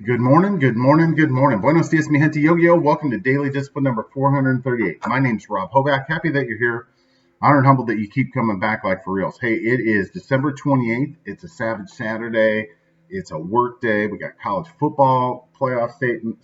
Good morning, good morning, good morning. Buenos dias, mi gente yo-yo. Welcome to Daily Discipline number 438. My name's Rob Hoback. Happy that you're here. Honored and humbled that you keep coming back like for reals. Hey, it is December 28th. It's a Savage Saturday. It's a work day. We got college football playoff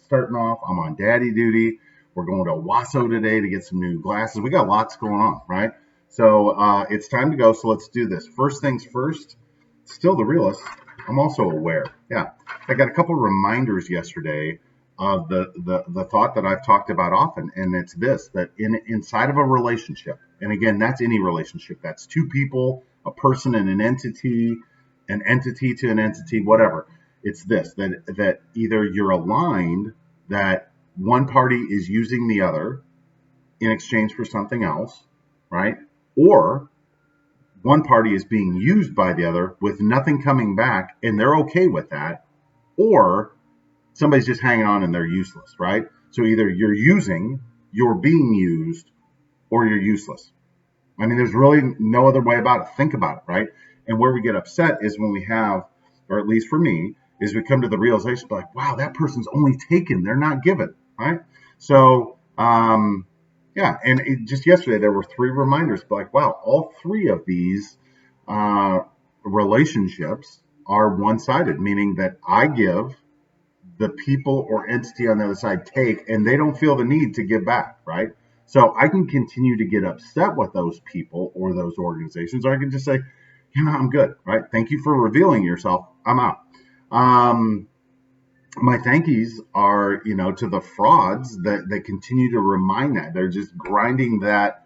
starting off. I'm on daddy duty. We're going to Wasso today to get some new glasses. We got lots going on, right? So it's time to go. So let's do this. First things first, still the realist. I'm also aware. Yeah. I got a couple of reminders yesterday of the thought that I've talked about often, and it's this: that inside of a relationship, and again, that's any relationship. That's two people, a person and an entity to an entity, whatever. It's this: that either you're aligned that one party is using the other in exchange for something else, right? Or one party is being used by the other with nothing coming back, and they're okay with that, or somebody's just hanging on and they're useless, right? So either you're being used, or you're useless. I mean, there's really no other way about it. Think about it, right? And where we get upset is when we have, or at least for me, is we come to the realization like, wow, that person's only taken, they're not given, right? So, yeah, and just yesterday there were three reminders, like, wow, all three of these uh, relationships are one-sided, meaning that I give, the people or entity on the other side take, and they don't feel the need to give back, right? So I can continue to get upset with those people or those organizations, or I can just say, I'm good, right? Thank you for revealing yourself. I'm out. Um, my thank yous are, to the frauds that continue to remind that. They're just grinding that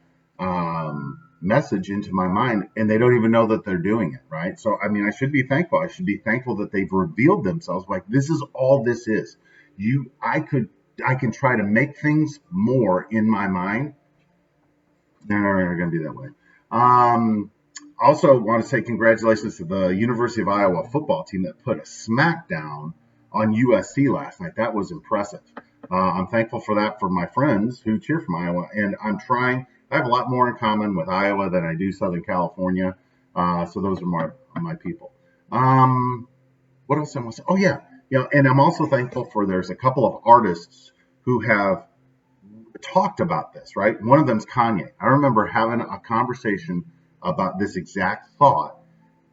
message into my mind, and they don't even know that they're doing it, right? So, I mean, I should be thankful. I should be thankful that they've revealed themselves. Like, this is all this is. I can try to make things more in my mind. They're never going to be that way. Um, Also, want to say congratulations to the University of Iowa football team that put a smackdown on USC last night. That was impressive. I'm thankful for that for my friends who cheer from Iowa, and I'm trying. I have a lot more in common with Iowa than I do Southern California, so those are my people. Um, what else I want to say? Oh yeah, and I'm also thankful for there's a couple of artists who have talked about this, right? One of them's Kanye. I remember having a conversation about this exact thought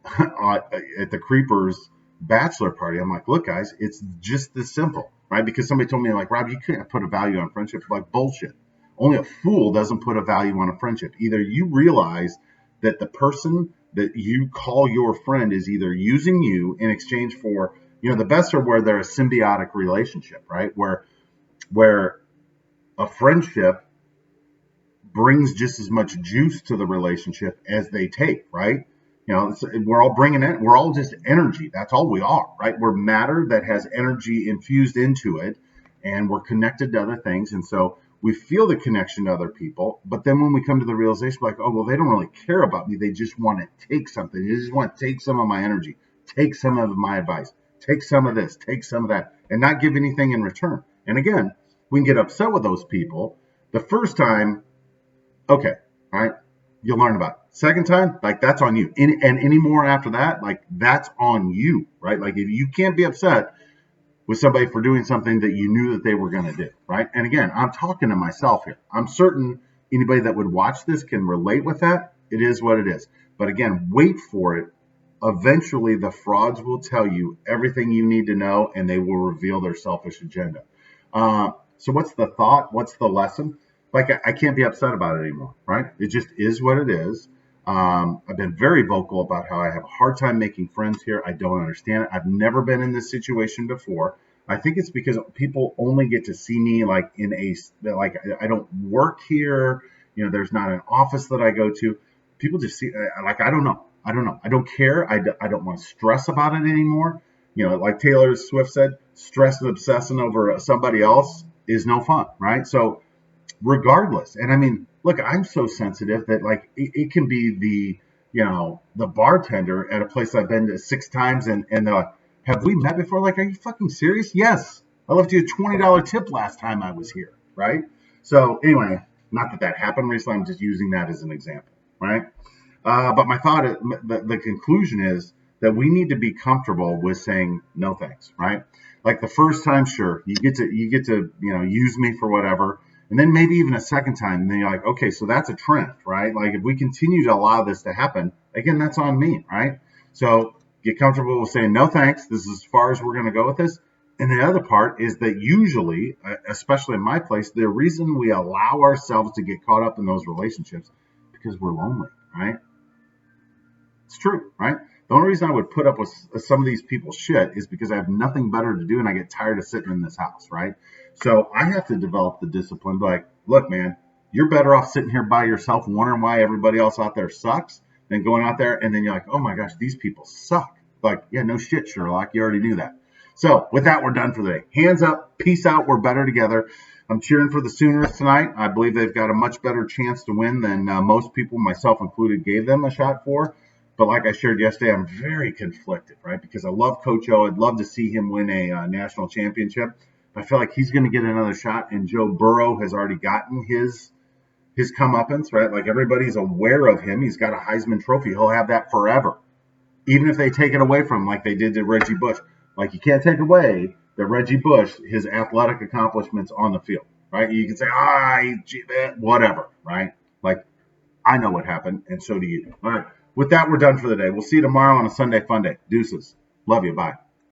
at the Creepers bachelor party. I'm like, look, guys, it's just this simple, right? Because somebody told me, like, Rob, you can't put a value on friendship. Like, bullshit. Only a fool doesn't put a value on a friendship. Either you realize that the person that you call your friend is either using you in exchange for, the best are where they're a symbiotic relationship, right? Where a friendship brings just as much juice to the relationship as they take, right? We're all bringing it. We're all just energy. That's all we are, right? We're matter that has energy infused into it, and we're connected to other things. And so we feel the connection to other people. But then when we come to the realization, like, oh, well, they don't really care about me. They just want to take something. They just want to take some of my energy, take some of my advice, take some of this, take some of that, and not give anything in return. And again, we can get upset with those people. The first time, okay, all right, you'll learn about it. Second time, like, that's on you. And any more after that, like, that's on you, right? Like, if you can't be upset with somebody for doing something that you knew that they were going to do, right? And again, I'm talking to myself here. I'm certain anybody that would watch this can relate with that. It is what it is. But again, wait for it. Eventually, the frauds will tell you everything you need to know, and they will reveal their selfish agenda. So what's the thought? What's the lesson? Like, I can't be upset about it anymore, right? It just is what it is. I've been very vocal about how I have a hard time making friends here. I don't understand it. I've never been in this situation before. I think it's because people only get to see me like like, I don't work here. There's not an office that I go to. People just see, like, I don't know. I don't know. I don't care. I don't want to stress about it anymore. Like Taylor Swift said, stress and obsessing over somebody else is no fun, right? So regardless, and I mean, look, I'm so sensitive that, like, it can be the bartender at a place I've been to 6 times, and they're like, have we met before? Like, are you fucking serious? Yes, I left you a $20 tip last time I was here, right? So anyway, not that happened recently. I'm just using that as an example, right? But my thought, the conclusion is that we need to be comfortable with saying no thanks, right? Like the first time, sure, you get to use me for whatever, and then maybe even a second time, and then you're like, okay, so that's a trend, right? Like if we continue to allow this to happen, again, that's on me, right? So get comfortable with saying no thanks. This is as far as we're going to go with this. And the other part is that usually, especially in my place, the reason we allow ourselves to get caught up in those relationships because we're lonely, right? It's true, right? The only reason I would put up with some of these people's shit is because I have nothing better to do and I get tired of sitting in this house, right? So I have to develop the discipline. Like, look, man, you're better off sitting here by yourself wondering why everybody else out there sucks than going out there and then you're like, oh my gosh, these people suck. Like, yeah, no shit, Sherlock. You already knew that. So with that, we're done for the day. Hands up, peace out. We're better together. I'm cheering for the Sooners tonight. I believe they've got a much better chance to win than most people, myself included, gave them a shot for. But like I shared yesterday, I'm very conflicted, right? Because I love Coach O. I'd love to see him win a national championship. I feel like he's going to get another shot, and Joe Burrow has already gotten his comeuppance, right? Like everybody's aware of him. He's got a Heisman Trophy. He'll have that forever, even if they take it away from him, like they did to Reggie Bush. Like you can't take away the Reggie Bush, his athletic accomplishments on the field, right? You can say, whatever, right? Like I know what happened, and so do you. All right. With that, we're done for the day. We'll see you tomorrow on a Sunday Fun Day. Deuces. Love you. Bye.